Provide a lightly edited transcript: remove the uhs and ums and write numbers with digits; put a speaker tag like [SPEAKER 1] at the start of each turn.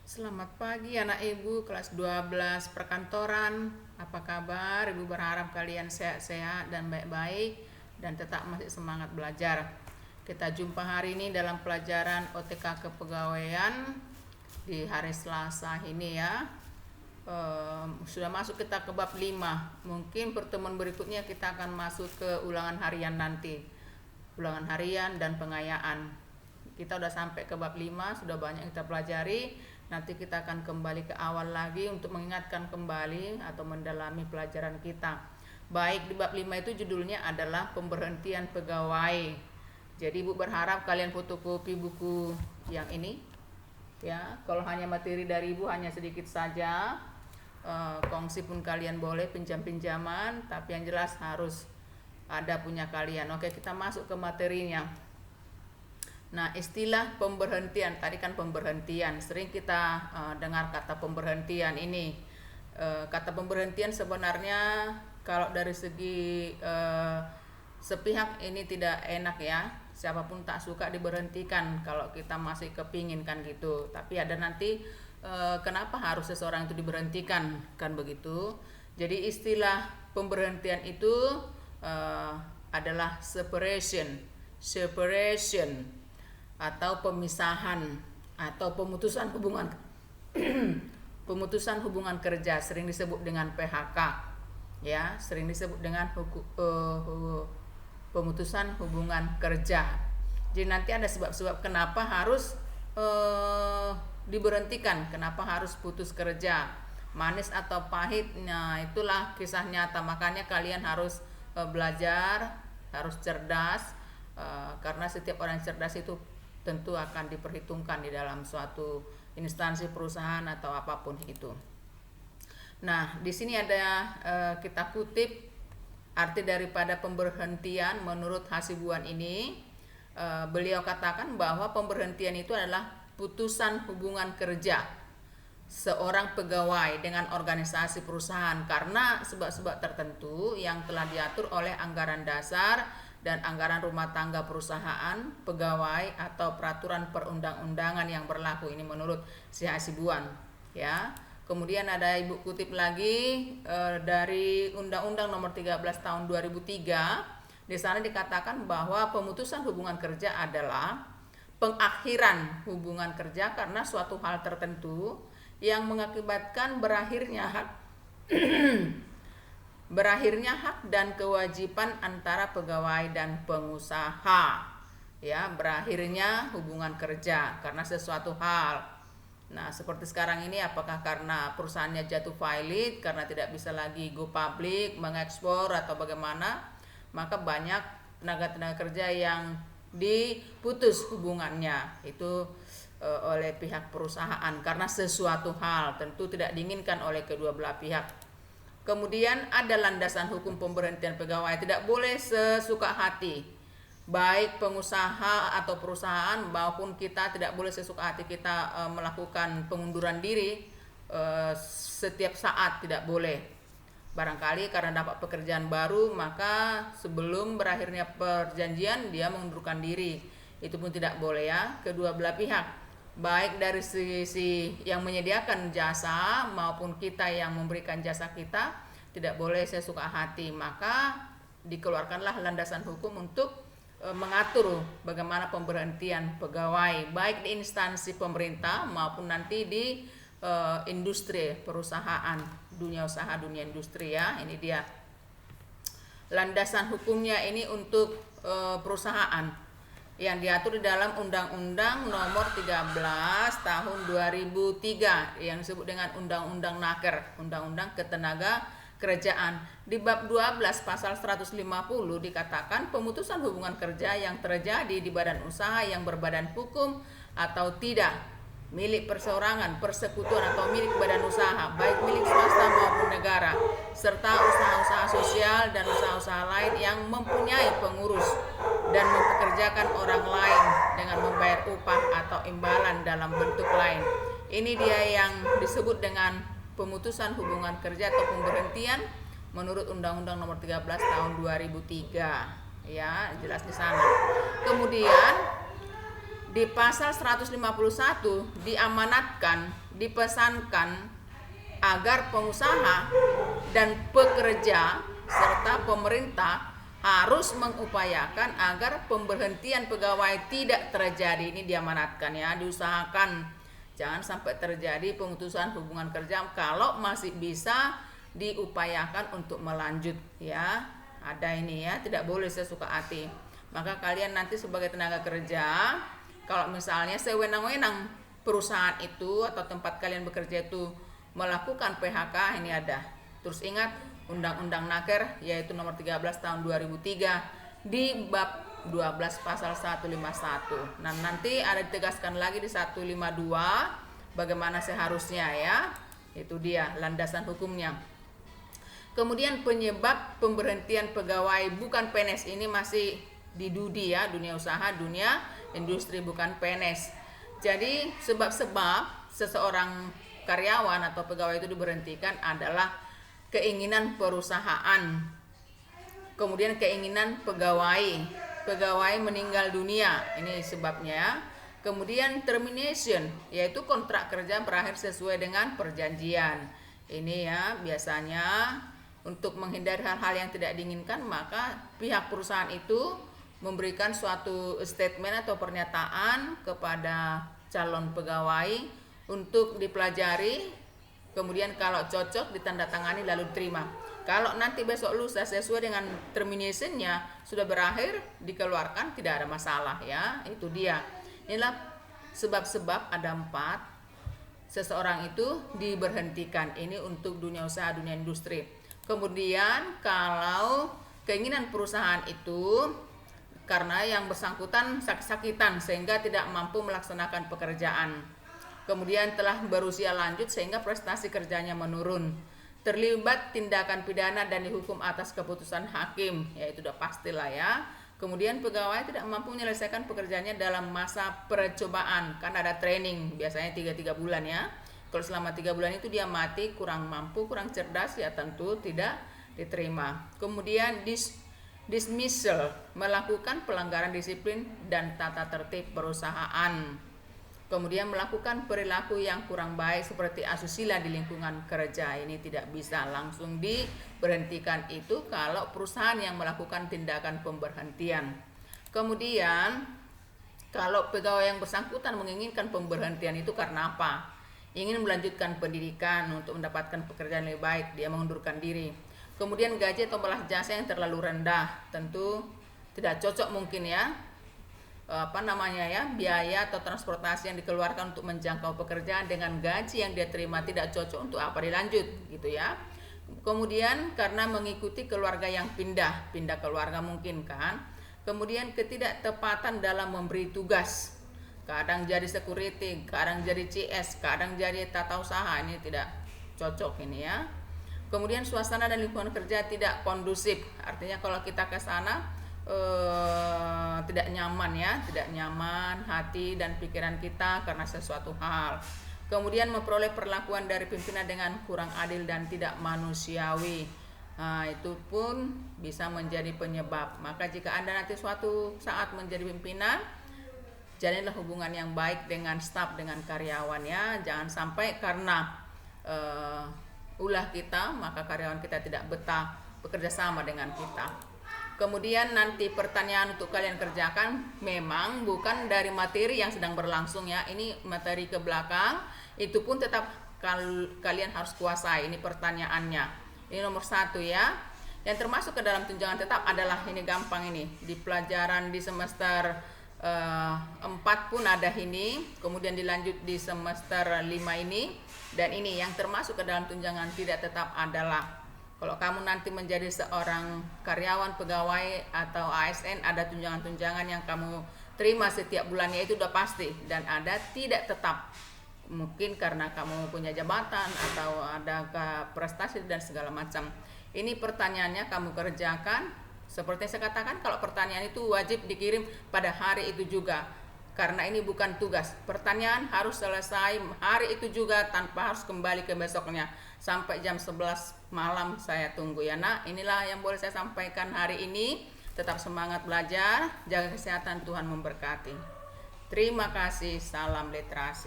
[SPEAKER 1] Selamat pagi anak ibu kelas 12 perkantoran. Apa kabar? Ibu berharap kalian sehat-sehat dan baik-baik dan tetap masih semangat belajar. Kita jumpa hari ini dalam pelajaran OTK Kepegawaian di hari Selasa ini ya. Sudah masuk kita ke bab 5. Mungkin pertemuan berikutnya kita akan masuk ke ulangan harian nanti. Ulangan harian dan pengayaan. Kita udah sampai ke bab 5, sudah banyak yang kita pelajari. Nanti kita akan kembali ke awal lagi untuk mengingatkan kembali atau mendalami pelajaran kita. Baik, di bab 5 itu judulnya adalah pemberhentian pegawai. Jadi Ibu berharap kalian fotokopi buku yang ini ya. Kalau hanya materi dari Ibu hanya sedikit saja. Kongsi pun kalian boleh, pinjam-pinjaman, tapi yang jelas harus ada punya kalian. Oke, kita masuk ke materinya. Nah, istilah pemberhentian, tadi kan pemberhentian, sering kita dengar kata pemberhentian ini. Kata pemberhentian sebenarnya kalau dari segi sepihak ini tidak enak ya. Siapapun tak suka diberhentikan kalau kita masih kepingin kan gitu. Tapi ada nanti kenapa harus seseorang itu diberhentikan kan begitu. Jadi istilah pemberhentian itu adalah separation atau pemisahan atau pemutusan hubungan pemutusan hubungan kerja, sering disebut dengan PHK ya, sering disebut dengan pemutusan hubungan kerja. Jadi nanti ada sebab-sebab kenapa harus diberhentikan, kenapa harus putus kerja, manis atau pahit. Nah, itulah kisah nyata, makanya kalian harus belajar, harus cerdas, karena setiap orang cerdas itu tentu akan diperhitungkan di dalam suatu instansi perusahaan atau apapun itu. Nah, di sini ada kita kutip arti daripada pemberhentian menurut Hasibuan ini. Beliau katakan bahwa pemberhentian itu adalah putusan hubungan kerja seorang pegawai dengan organisasi perusahaan karena sebab-sebab tertentu yang telah diatur oleh anggaran dasar dan anggaran rumah tangga perusahaan, pegawai atau peraturan perundang-undangan yang berlaku. Ini menurut si Hasibuan ya. Kemudian ada Ibu kutip lagi dari Undang-Undang Nomor 13 Tahun 2003. Di sana dikatakan bahwa pemutusan hubungan kerja adalah pengakhiran hubungan kerja karena suatu hal tertentu yang mengakibatkan berakhirnya hak dan kewajiban antara pegawai dan pengusaha ya, berakhirnya hubungan kerja karena sesuatu hal. Nah, seperti sekarang ini apakah karena perusahaannya jatuh pilot karena tidak bisa lagi go public, mengekspor atau bagaimana, maka banyak tenaga kerja yang diputus hubungannya itu oleh pihak perusahaan karena sesuatu hal tentu tidak diinginkan oleh kedua belah pihak. Kemudian ada landasan hukum pemberhentian pegawai, tidak boleh sesuka hati. Baik pengusaha atau perusahaan maupun kita tidak boleh sesuka hati kita melakukan pengunduran diri setiap saat, tidak boleh. Barangkali karena dapat pekerjaan baru, maka sebelum berakhirnya perjanjian dia mengundurkan diri. Itu pun tidak boleh ya, kedua belah pihak. Baik dari sisi yang menyediakan jasa maupun kita yang memberikan jasa kita, tidak boleh sesuka hati. Maka dikeluarkanlah landasan hukum untuk mengatur bagaimana pemberhentian pegawai baik di instansi pemerintah maupun nanti di industri perusahaan, dunia usaha, dunia industri ya. Ini dia landasan hukumnya ini untuk perusahaan yang diatur di dalam Undang-Undang Nomor 13 Tahun 2003 yang disebut dengan Undang-Undang Naker, Undang-Undang Ketenagakerjaan. Di bab 12 pasal 150 dikatakan pemutusan hubungan kerja yang terjadi di badan usaha yang berbadan hukum atau tidak, milik perseorangan, persekutuan atau milik badan usaha, baik milik swasta maupun negara, serta usaha-usaha sosial dan usaha-usaha lain yang mempunyai pengurus dan mempekerjakan orang lain dengan membayar upah atau imbalan dalam bentuk lain. Ini dia yang disebut dengan pemutusan hubungan kerja atau pemberhentian menurut Undang-Undang Nomor 13 Tahun 2003 ya, jelas di sana. Kemudian di pasal 151 diamanatkan, dipesankan agar pengusaha dan pekerja serta pemerintah harus mengupayakan agar pemberhentian pegawai tidak terjadi. Ini diamanatkan ya, diusahakan jangan sampai terjadi pemutusan hubungan kerja. Kalau masih bisa diupayakan untuk melanjut ya, ada ini ya, tidak boleh sesuka hati. Maka kalian nanti sebagai tenaga kerja, kalau misalnya sewenang-wenang perusahaan itu atau tempat kalian bekerja itu melakukan PHK, ini ada. Terus ingat Undang-Undang Naker yaitu nomor 13 tahun 2003 di bab 12 pasal 151. Nah, nanti ada ditegaskan lagi di 152 bagaimana seharusnya ya. Itu dia landasan hukumnya. Kemudian penyebab pemberhentian pegawai bukan PNS ini masih di DUDI ya, dunia usaha, dunia industri, bukan PNS. Jadi sebab-sebab seseorang karyawan atau pegawai itu diberhentikan adalah keinginan perusahaan, kemudian keinginan pegawai meninggal dunia, ini sebabnya. Kemudian termination, yaitu kontrak kerja berakhir sesuai dengan perjanjian. Ini ya, biasanya untuk menghindari hal-hal yang tidak diinginkan, maka pihak perusahaan itu memberikan suatu statement atau pernyataan kepada calon pegawai untuk dipelajari, kemudian kalau cocok ditandatangani lalu diterima. Kalau nanti besok lusa sesuai dengan terminationnya sudah berakhir, dikeluarkan, tidak ada masalah ya. Itu dia. Inilah sebab-sebab, ada 4 seseorang itu diberhentikan. Ini untuk dunia usaha, dunia industri. Kemudian kalau keinginan perusahaan itu karena yang bersangkutan sakit-sakitan sehingga tidak mampu melaksanakan pekerjaan, kemudian telah berusia lanjut sehingga prestasi kerjanya menurun, terlibat tindakan pidana dan dihukum atas keputusan hakim, ya itu udah pastilah ya. Kemudian pegawai tidak mampu menyelesaikan pekerjaannya dalam masa percobaan, kan ada training biasanya 3 bulan ya. Kalau selama 3 bulan itu dia mati, kurang mampu, kurang cerdas, ya tentu tidak diterima. Kemudian dismissal, melakukan pelanggaran disiplin dan tata tertib perusahaan. Kemudian melakukan perilaku yang kurang baik seperti asusila di lingkungan kerja. Ini tidak bisa langsung diberhentikan itu kalau perusahaan yang melakukan tindakan pemberhentian. Kemudian kalau pegawai yang bersangkutan menginginkan pemberhentian itu karena apa? Ingin melanjutkan pendidikan untuk mendapatkan pekerjaan lebih baik, dia mengundurkan diri. Kemudian gaji atau balas jasa yang terlalu rendah, tentu tidak cocok mungkin ya, biaya atau transportasi yang dikeluarkan untuk menjangkau pekerjaan dengan gaji yang dia terima tidak cocok, untuk apa dilanjut gitu ya. Kemudian karena mengikuti keluarga yang pindah keluarga mungkin kan. Kemudian ketidaktepatan dalam memberi tugas, kadang jadi security, kadang jadi CS, kadang jadi tata usaha, ini tidak cocok ini ya. Kemudian suasana dan lingkungan kerja tidak kondusif, artinya kalau kita ke sana tidak nyaman ya, tidak nyaman hati dan pikiran kita karena sesuatu hal. Kemudian memperoleh perlakuan dari pimpinan dengan kurang adil dan tidak manusiawi, nah, itu pun bisa menjadi penyebab. Maka jika Anda nanti suatu saat menjadi pimpinan, jalinlah hubungan yang baik dengan staf, dengan karyawan ya. Jangan sampai karena ulah kita maka karyawan kita tidak betah bekerja sama dengan kita. Kemudian nanti pertanyaan untuk kalian kerjakan memang bukan dari materi yang sedang berlangsung ya, ini materi ke belakang, itu pun tetap kalian harus kuasai. Ini pertanyaannya, ini nomor 1 ya. Yang termasuk ke dalam tunjangan tetap adalah ini, gampang ini, di pelajaran di semester 4 pun ada ini, kemudian dilanjut di semester 5 ini. Dan ini yang termasuk ke dalam tunjangan tidak tetap adalah kalau kamu nanti menjadi seorang karyawan, pegawai atau ASN, ada tunjangan-tunjangan yang kamu terima setiap bulannya, itu udah pasti. Dan ada tidak tetap, mungkin karena kamu punya jabatan atau ada prestasi dan segala macam. Ini pertanyaannya kamu kerjakan. Seperti saya katakan, kalau pertanyaan itu wajib dikirim pada hari itu juga, karena ini bukan tugas. Pertanyaan harus selesai hari itu juga tanpa harus kembali ke besoknya. Sampai jam 11 malam saya tunggu ya nak. Inilah yang boleh saya sampaikan hari ini. Tetap semangat belajar, jaga kesehatan, Tuhan memberkati. Terima kasih, salam literasi.